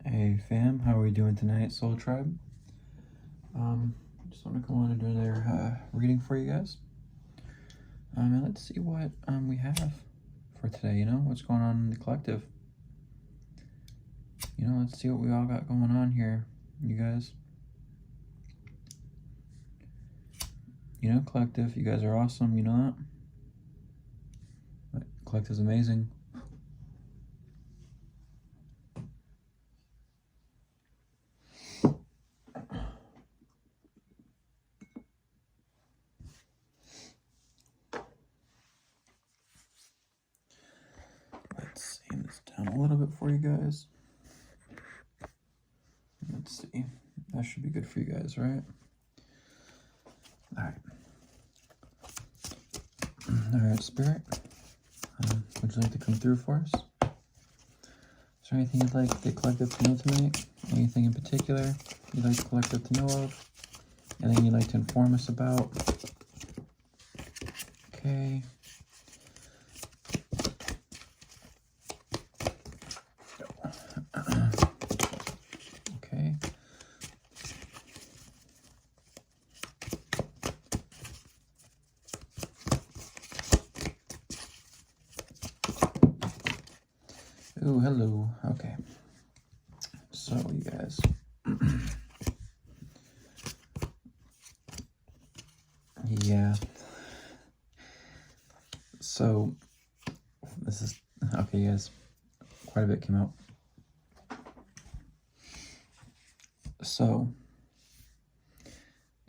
Hey fam, how are we doing tonight, Soul Tribe? Just want to go on and do another reading for you guys. And let's see what we have for today. What's going on in the collective. Let's see what we all got going on here, you guys. Collective, you guys are awesome. You know that. Collective's amazing. Let's aim this down a little bit for you guys. Let's see. That should be good for you guys, right? Alright, Spirit. Would you like to come through for us? Is there anything you'd like the collective to know tonight? Anything in particular you'd like the collective to know of? Anything you'd like to inform us about? Okay. Okay. Ooh, hello. Okay. So, you guys. Yeah. So, this is... Okay, you guys. Quite a bit came out. So,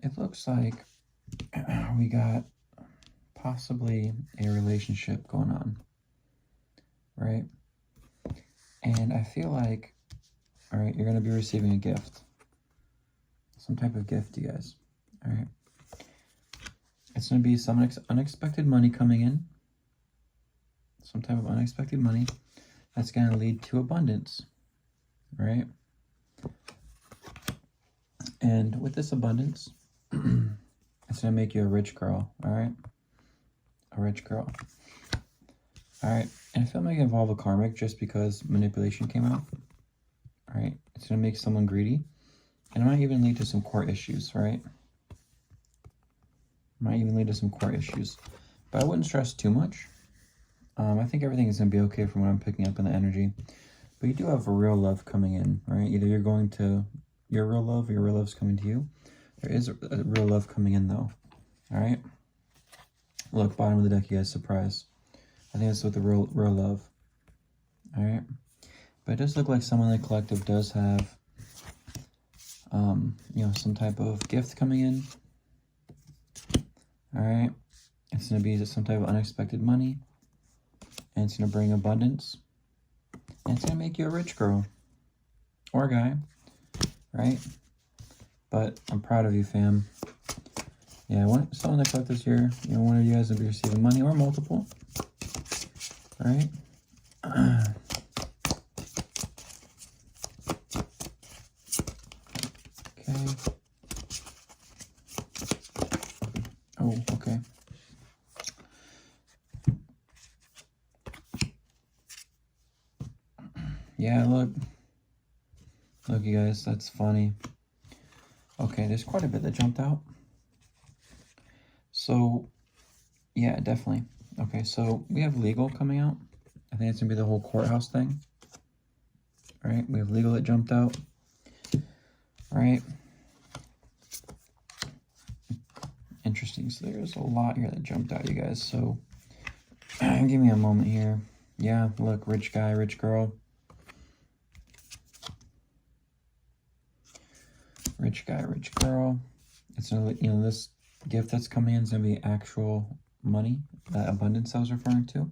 it looks like we got possibly a relationship going on, right? And I feel like, all right, you're going to be receiving a gift. Some type of gift, you guys, all right? It's going to be some unexpected money coming in. Some type of unexpected money that's going to lead to abundance, right? And with this abundance, it's going to make you a rich girl, all right? A rich girl. All right, and I feel like it involve a karmic just because manipulation came out, all right? It's going to make someone greedy, and it might even lead to some court issues, right? Might even lead to some court issues, but I wouldn't stress too much. I think everything is going to be okay from what I'm picking up in the energy, but you do have a real love coming in, right? Either you're going to your real love or your real love's coming to you. There is a real love coming in, though, all right? Look, bottom of the deck, you guys, surprise. I think that's with the real love, all right? But it does look like someone in the collective does have, some type of gift coming in, all right? It's going to be some type of unexpected money, and it's going to bring abundance, and it's going to make you a rich girl or guy, right? But I'm proud of you, fam. Yeah, someone in the collective here, one of you guys will be receiving money or multiple. Right? Okay. Oh, okay. Yeah, look. Look, you guys, that's funny. Okay, there's quite a bit that jumped out. So, yeah, definitely. Okay, so we have legal coming out. I think it's going to be the whole courthouse thing. All right, we have legal that jumped out. All right. Interesting. So there's a lot here that jumped out, you guys. So give me a moment here. Yeah, look, rich guy, rich girl. Rich guy, rich girl. It's this gift that's coming in is going to be actual money, that abundance I was referring to,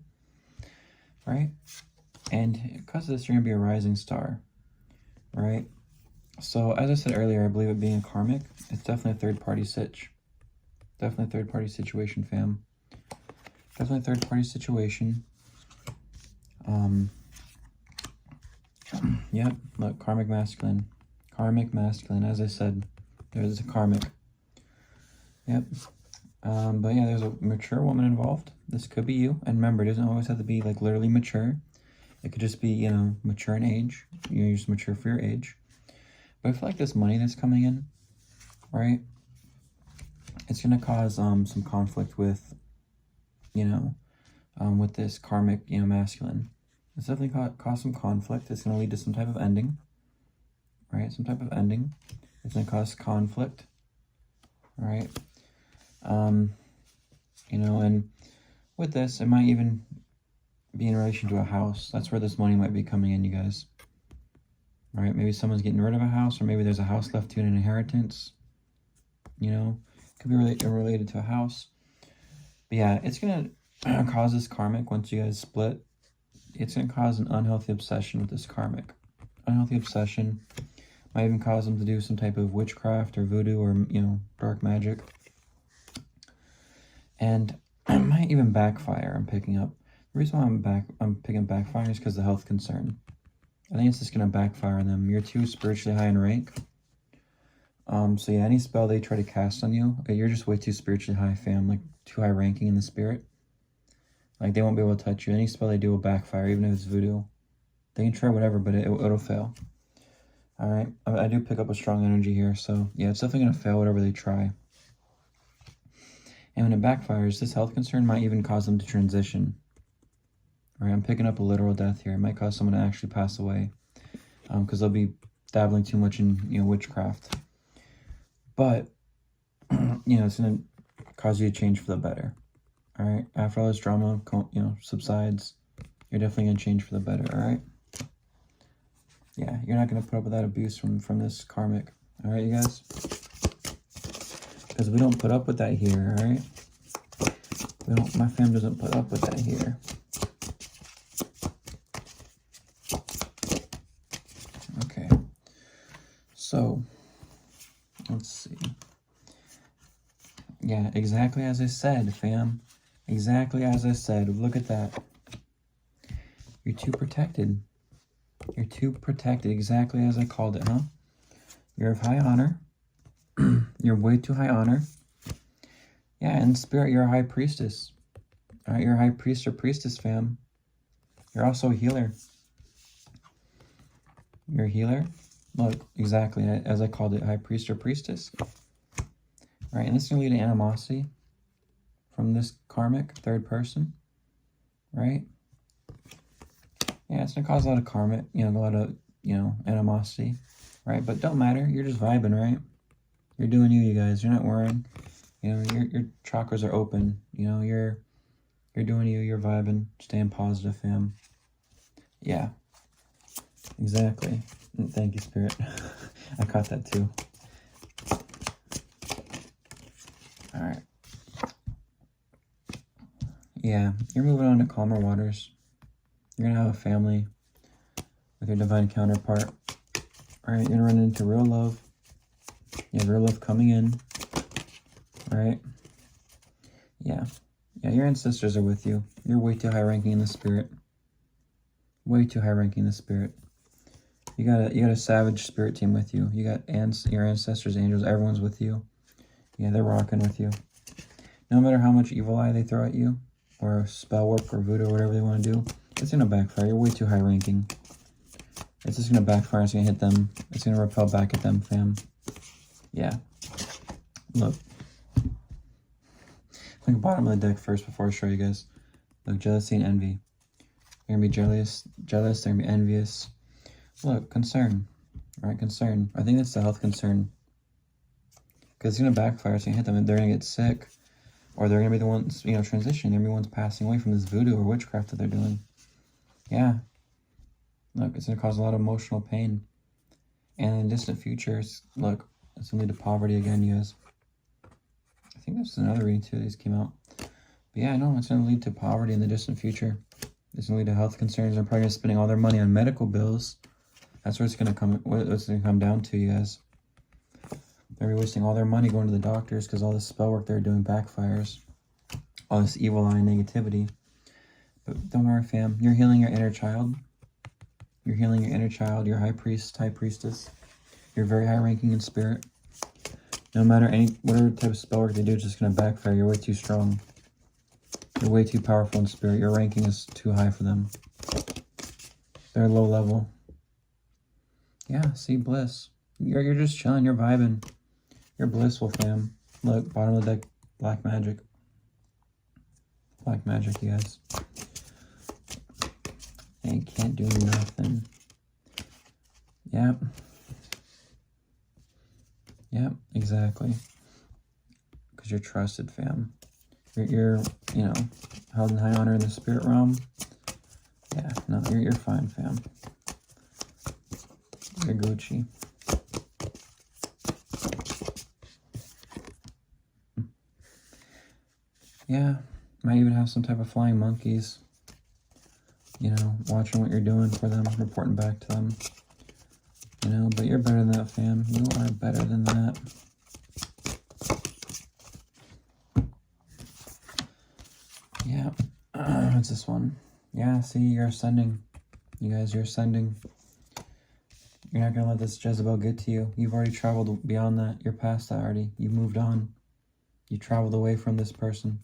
right? And because of this, you're going to be a rising star, right? So as I said earlier, I believe it being a karmic, it's definitely a third-party sitch. Definitely a third-party situation, fam. Definitely a third-party situation. Yep, look, karmic masculine. Karmic masculine, as I said, there's a karmic. Yep. But yeah, there's a mature woman involved. This could be you. And remember, it doesn't always have to be like literally mature. It could just be, you know, mature in age. You're just mature for your age. But I feel like this money that's coming in, right? It's going to cause some conflict with, you know, with this karmic, you know, masculine. It's definitely cause some conflict. It's going to lead to some type of ending, right? Some type of ending. It's going to cause conflict, right? You know, and with this, it might even be in relation to a house. That's where this money might be coming in, you guys. Right? Maybe someone's getting rid of a house, or maybe there's a house left to an inheritance. You know, could be related to a house. But yeah, it's going to cause this karmic once you guys split. It's going to cause an unhealthy obsession with this karmic. Unhealthy obsession might even cause them to do some type of witchcraft or voodoo or, you know, dark magic. And it might even backfire. I'm picking up. The reason why I'm picking backfire is because of the health concern. I think it's just going to backfire on them. You're too spiritually high in rank. So yeah, any spell they try to cast on you, you're just way too spiritually high, fam. Like, too high ranking in the spirit. Like, they won't be able to touch you. Any spell they do will backfire, even if it's voodoo. They can try whatever, but it'll fail. Alright? I do pick up a strong energy here, so yeah, it's definitely going to fail whatever they try. And when it backfires, this health concern might even cause them to transition. All right, I'm picking up a literal death here. It might cause someone to actually pass away because they'll be dabbling too much in, you know, witchcraft. But, you know, it's going to cause you to change for the better. All right, after all this drama, you know, subsides, you're definitely going to change for the better, all right? Yeah, you're not going to put up with that abuse from this karmic. All right, you guys? Because we don't put up with that here, all right? My fam doesn't put up with that here. Okay. So, let's see. Yeah, exactly as I said, fam. Exactly as I said. Look at that. You're too protected. You're too protected, exactly as I called it, huh? You're of high honor. You're way too high honor. Yeah, in spirit, you're a high priestess. All right, you're a high priest or priestess, fam. You're also a healer. You're a healer. Look, exactly as I called it, high priest or priestess. All right, and this is going to lead to animosity from this karmic third person, right? Yeah, it's going to cause a lot of karmic, you know, a lot of, you know, animosity, right? But don't matter. You're just vibing, right? You're doing you guys. You're not worrying. You know, your chakras are open. You know, you're doing you. You're vibing. Staying positive, fam. Yeah. Exactly. Thank you, Spirit. I caught that too. All right. Yeah, you're moving on to calmer waters. You're going to have a family with your divine counterpart. All right, you're going to run into real love. You have real love coming in. All right. Yeah. Yeah, your ancestors are with you. You're way too high ranking in the spirit. Way too high ranking in the spirit. You got a savage spirit team with you. You got your ancestors, angels, everyone's with you. Yeah, they're rocking with you. No matter how much evil eye they throw at you, or spell work or voodoo or whatever they want to do, it's going to backfire. You're way too high ranking. It's just going to backfire. It's going to hit them. It's going to repel back at them, fam. Yeah. Look. Look bottom of the deck first before I show you guys. Look, jealousy and envy. You're going to be jealous. They're going to be envious. Look, concern. All right, concern. I think that's the health concern. Because it's going to backfire. It's going to hit them. They're going to get sick. Or they're going to be the ones, you know, transitioning. They're going to be the ones passing away from this voodoo or witchcraft that they're doing. Yeah. Look, it's going to cause a lot of emotional pain. And in distant futures, look, it's going to lead to poverty again, you guys. I think this is another reading too. These came out. But yeah, I know it's going to lead to poverty in the distant future. It's going to lead to health concerns. They're probably spending all their money on medical bills. That's where it's going to come. What's going to come down to, you guys. They're wasting all their money going to the doctors because all this spell work they're doing backfires. All this evil eye negativity. But don't worry, fam. You're healing your inner child. You're healing your inner child. You're high priest, high priestess. You're very high ranking in spirit. No matter whatever type of spell work they do, it's just going to backfire. You're way too strong. You're way too powerful in spirit. Your ranking is too high for them. They're low level. Yeah, see, bliss. You're just chilling, you're vibing. You're blissful, fam. Look, bottom of the deck, black magic. Black magic, you guys. And can't do nothing. Yep. Yep, exactly. Because you're trusted, fam. You're, you know, held in high honor in the spirit realm. Yeah, no, you're fine, fam. You're Gucci. Yeah, might even have some type of flying monkeys. You know, watching what you're doing for them, reporting back to them. You know, but you're better than that, fam. You are better than that. Yeah. What's this one? Yeah, see, you're ascending. You guys, you're ascending. You're not going to let this Jezebel get to you. You've already traveled beyond that. You're past that already. You moved on. You traveled away from this person.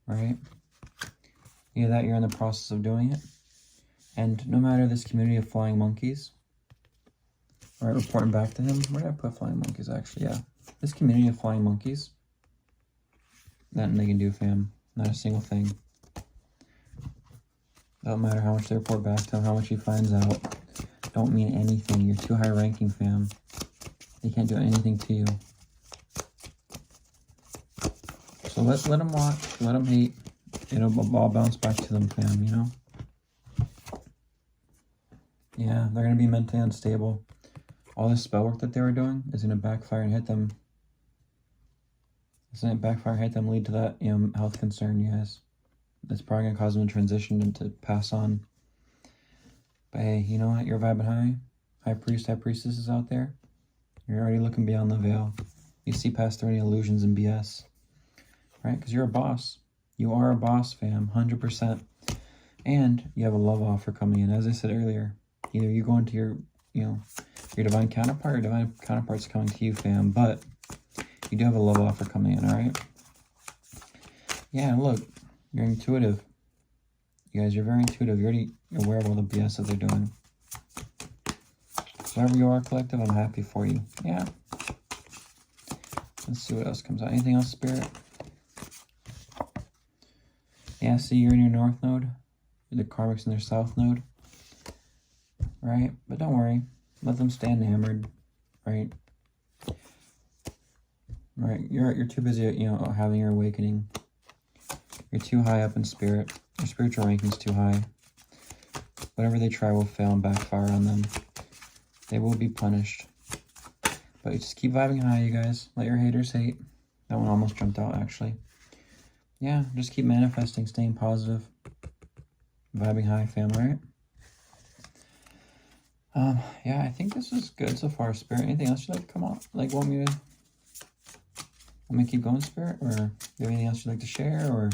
Right? Either that, you're in the process of doing it. And no matter this community of flying monkeys, alright, reporting back to him. Where did I put flying monkeys, actually? Yeah. This community of flying monkeys, nothing they can do, fam. Not a single thing. Don't matter how much they report back to him, how much he finds out. Don't mean anything. You're too high ranking, fam. They can't do anything to you. So let them watch. Let them hate. It'll all bounce back to them, fam, you know? Yeah, they're going to be mentally unstable. All this spell work that they were doing is going to backfire and hit them. It's going to backfire and hit them, lead to that, you know, health concern, you guys. That's probably going to cause them to transition and to pass on. But hey, you know what? You're vibing high. High priest, high priestesses out there. You're already looking beyond the veil. You see past through any illusions and BS. Right? Because you're a boss. You are a boss, fam. 100%. And you have a love offer coming in. As I said earlier, either you go into your, you know, your divine counterpart, or divine counterpart's coming to you, fam. But you do have a love offer coming in, alright? Yeah, look. You're intuitive. You guys, you're very intuitive. You're already aware of all the BS that they're doing. Wherever you are, collective, I'm happy for you. Yeah. Let's see what else comes out. Anything else, Spirit? Yeah, see, you're in your north node. The Karmics in their south node. Right? But don't worry. Let them stay enamored. Right? Right? You're too busy, you know, having your awakening. You're too high up in spirit. Your spiritual ranking's too high. Whatever they try will fail and backfire on them. They will be punished. But just keep vibing high, you guys. Let your haters hate. That one almost jumped out, actually. Yeah, just keep manifesting, staying positive. Vibing high, fam, right? Yeah, I think this is good so far, Spirit. Anything else you'd like to come on? Like, want me to keep going, Spirit? Or do you have anything else you'd like to share, or...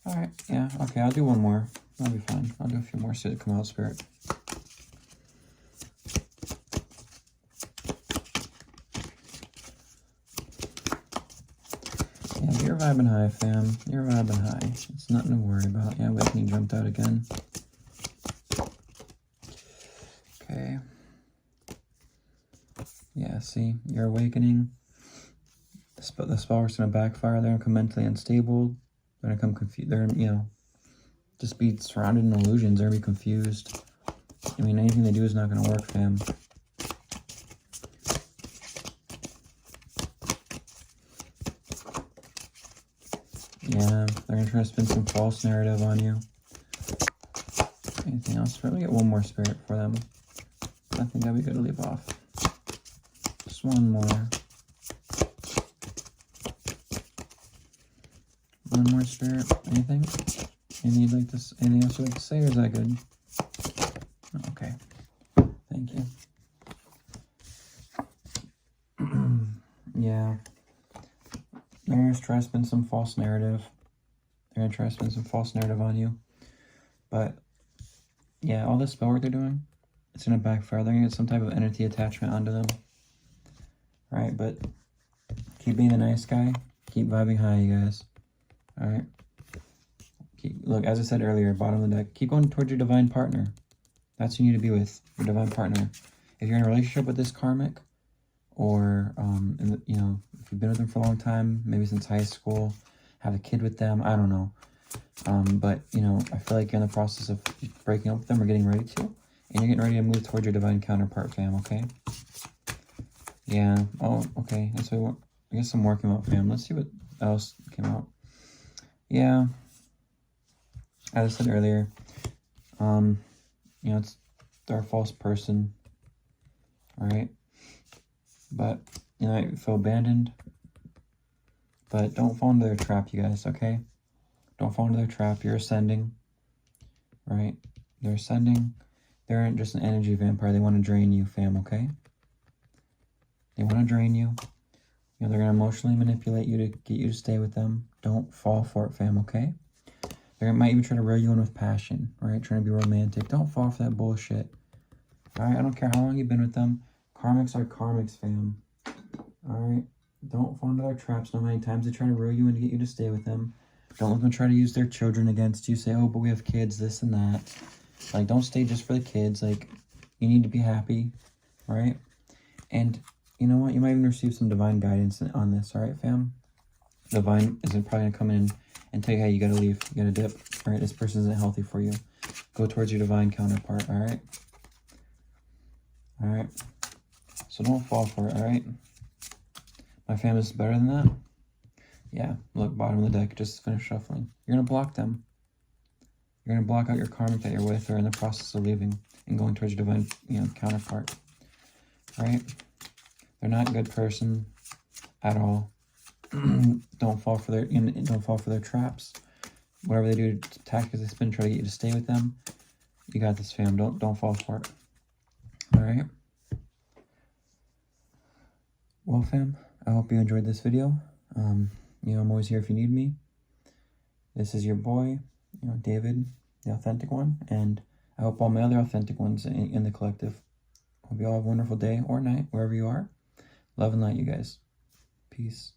Alright, yeah, okay, I'll do one more. That'll be fine. I'll do a few more so to come out, Spirit. Yeah, you're vibing high, fam. You're vibing high. It's nothing to worry about. Yeah, awakening jumped out again. Okay. Yeah, see, you're awakening. The spellwork's going to backfire. They're going to come mentally unstable. They're going to come confused. They're, you know, just be surrounded in illusions. They're going to be confused. I mean, anything they do is not going to work, fam. Yeah, they're going to try to spin some false narrative on you. Anything else? Let me get one more Spirit for them. I think that'd be good to leave off. Just one more. One more Spirit. Anything? Anything you'd like to? Anything else you'd like to say, or is that good? Oh, okay. Thank you. Yeah. They're going to try to spin some false narrative. They're going to try to spin some false narrative on you. But, yeah, all this spell work they're doing, it's going to backfire. They're going to get some type of entity attachment onto them. Right, but keep being the nice guy. Keep vibing high, you guys. Alright? Look, as I said earlier, bottom of the deck, keep going towards your divine partner. That's who you need to be with, your divine partner. If you're in a relationship with this karmic, or, you know, if you've been with them for a long time, maybe since high school, have a kid with them, I don't know. But, you know, I feel like you're in the process of breaking up with them or getting ready to. And you're getting ready to move towards your divine counterpart, fam, okay? Yeah. Oh, okay. That's what I want. I guess some more came out, fam. Let's see what else came out. Yeah. As I said earlier, you know, they're a false person. All right. But, you know, you feel abandoned. But don't fall into their trap, you guys, okay? Don't fall into their trap. You're ascending. Right? They're ascending. They're just an energy vampire. They want to drain you, fam, okay? They want to drain you. You know, they're going to emotionally manipulate you to get you to stay with them. Don't fall for it, fam, okay? They might even try to reel you in with passion, right? Trying to be romantic. Don't fall for that bullshit. All right? I don't care how long you've been with them. Karmics are karmics, fam. All right? Don't fall into their traps. No many times they try to reel you in to get you to stay with them. Don't let them try to use their children against you. Say, oh, but we have kids, this and that. Like, don't stay just for the kids. Like, you need to be happy, right? And you know what? You might even receive some divine guidance on this, all right, fam? Divine isn't probably going to come in and tell you, hey, you got to leave. You got to dip, all right? This person isn't healthy for you. Go towards your divine counterpart, all right? All right? So don't fall for it, all right? My fam is better than that? Yeah, look, bottom of the deck, just finish shuffling. You're going to block them. You're going to block out your karmic that you're with or in the process of leaving and going towards your divine, you know, counterpart. All right? They're not a good person at all. Don't fall for their traps. Whatever they do, tactics they spin, try to get you to stay with them. You got this, fam. Don't fall for it. All right? Well, fam, I hope you enjoyed this video. You know, I'm always here if you need me. This is your boy, you know, David, the authentic one, and I hope all my other authentic ones in the collective. Hope you all have a wonderful day or night, wherever you are. Love and light, you guys. Peace.